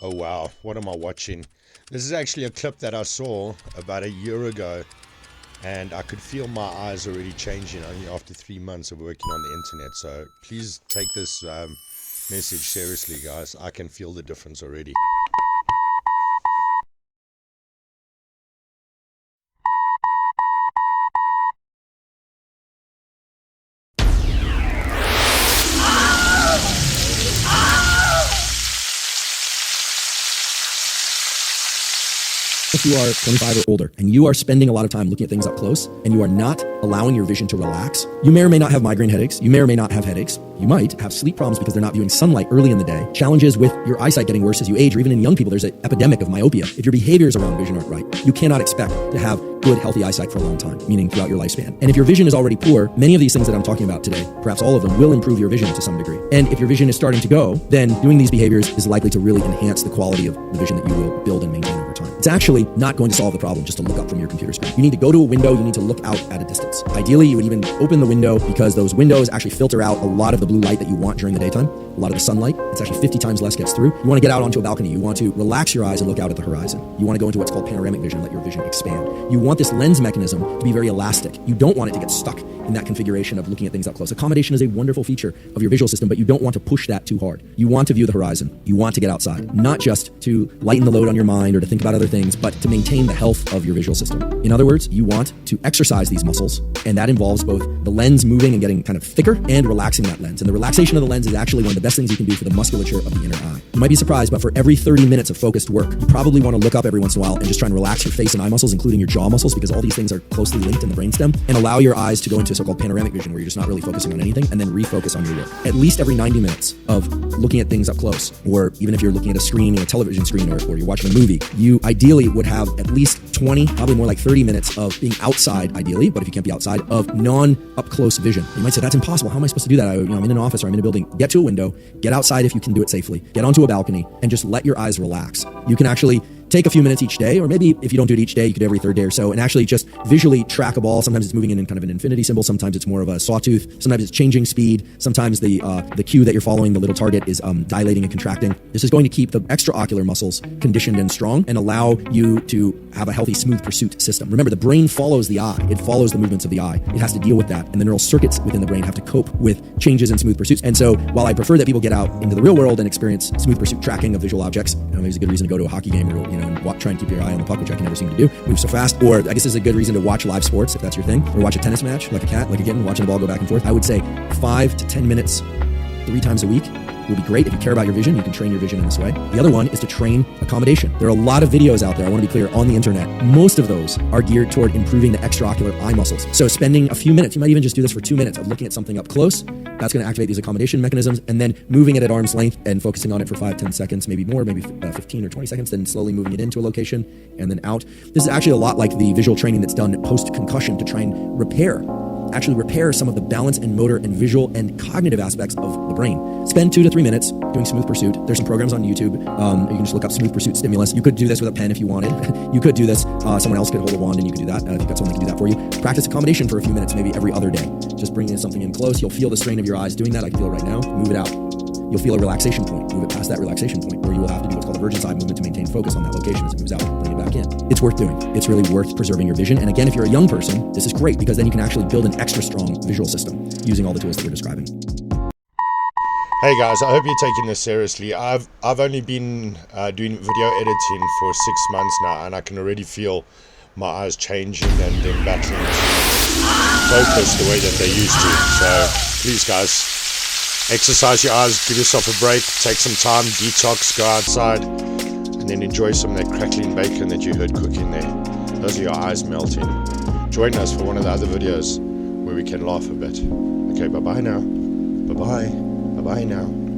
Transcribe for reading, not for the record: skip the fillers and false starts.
Oh wow, what am I watching? This is actually a clip that I saw about a year ago, and I could feel my eyes already changing only after 3 months of working on the internet. So please take this message seriously, guys. I can feel the difference already. If you are 25 or older and you are spending a lot of time looking at things up close and you are not allowing your vision to relax, you may or may not have migraine headaches. You may or may not have headaches. You might have sleep problems because they're not viewing sunlight early in the day. Challenges with your eyesight getting worse as you age, or even in young people, there's an epidemic of myopia. If your behaviors around vision aren't right, you cannot expect to have good, healthy eyesight for a long time, meaning throughout your lifespan. And if your vision is already poor, many of these things that I'm talking about today, perhaps all of them, will improve your vision to some degree. And if your vision is starting to go, then doing these behaviors is likely to really enhance the quality of the vision that you will build and maintain over time. It's actually not going to solve the problem just to look up from your computer screen. You need to go to a window, you need to look out at a distance. Ideally, you would even open the window because those windows actually filter out a lot of the blue light that you want during the daytime. A lot of the sunlight, it's actually 50 times less gets through. You want to get out onto a balcony. You want to relax your eyes and look out at the horizon. You want to go into what's called panoramic vision, let your vision expand. You want this lens mechanism to be very elastic. You don't want it to get stuck in that configuration of looking at things up close. Accommodation is a wonderful feature of your visual system, but you don't want to push that too hard. You want to view the horizon. You want to get outside, not just to lighten the load on your mind or to think about other things, but to maintain the health of your visual system. In other words, you want to exercise these muscles, and that involves both the lens moving and getting kind of thicker and relaxing that lens. And the relaxation of the lens is actually one of the best things you can do for the musculature of the inner eye. You might be surprised, but for every 30 minutes of focused work, you probably want to look up every once in a while and just try and relax your face and eye muscles, including your jaw muscles, because all these things are closely linked in the brainstem, and allow your eyes to go into a so-called panoramic vision where you're just not really focusing on anything, and then refocus on your work. At least every 90 minutes of looking at things up close, or even if you're looking at a screen, a television screen, or you're watching a movie, you ideally would have at least 20, probably more like 30 minutes of being outside, ideally, but if you can't be outside, of non-up-close vision. You might say, that's impossible. How am I supposed to do that? I'm in an office or I'm in a building. Get to a window, get outside if you can do it safely, get onto a balcony, and just let your eyes relax. You can actually take a few minutes each day, or maybe if you don't do it each day, you could do every third day or so, and actually just visually track a ball. Sometimes it's moving in kind of an infinity symbol. Sometimes it's more of a sawtooth. Sometimes it's changing speed. Sometimes the cue that you're following, the little target, is dilating and contracting. This is going to keep the extraocular muscles conditioned and strong and allow you to have a healthy smooth pursuit system. Remember, the brain follows the eye. It follows the movements of the eye. It has to deal with that, and the neural circuits within the brain have to cope with changes in smooth pursuits. And so while I prefer that people get out into the real world and experience smooth pursuit tracking of visual objects, maybe it's a good reason to go to a hockey game or and try and keep your eye on the puck, which I can never seem to do, move so fast. Or I guess this is a good reason to watch live sports if that's your thing, or watch a tennis match like a cat, like a kitten, watching the ball go back and forth. I would say 5 to 10 minutes 3 times a week will be great. If you care about your vision, you can train your vision in this way. The other one is to train accommodation. There are a lot of videos out there, I want to be clear, on the internet. Most of those are geared toward improving the extraocular eye muscles. So spending a few minutes, you might even just do this for 2 minutes of looking at something up close. That's going to activate these accommodation mechanisms, and then moving it at arm's length and focusing on it for 5-10 seconds, maybe more, maybe 15 or 20 seconds, then slowly moving it into a location and then out. This is actually a lot like the visual training that's done post-concussion to try and repair some of the balance and motor and visual and cognitive aspects of the brain. Spend 2 to 3 minutes doing smooth pursuit. There's some programs on YouTube. You can just look up smooth pursuit stimulus. You could do this with a pen if you wanted. You could do this. Someone else could hold a wand and you could do that. If you've got someone that can do that for you. Practice accommodation for a few minutes, maybe every other day. Just bringing something in close. You'll feel the strain of your eyes doing that. I can feel it right now. Move it out. You'll feel a relaxation point. Move it past that relaxation point where you will have to do what's called a vergence eye movement to maintain focus on that location as it moves out. Bring it back in. It's worth doing. It's really worth preserving your vision. And again, if you're a young person, this is great because then you can actually build an extra strong visual system using all the tools that we're describing. Hey guys, I hope you're taking this seriously. I've only been doing video editing for 6 months now, and I can already feel my eyes changing and them battling to focus the way that they used to. So please guys, exercise your eyes, give yourself a break, take some time, detox, go outside, and then enjoy some of that crackling bacon that you heard cooking there. Those are your eyes melting. Join us for one of the other videos where we can laugh a bit. Okay, bye-bye now. Bye-bye. Bye-bye now.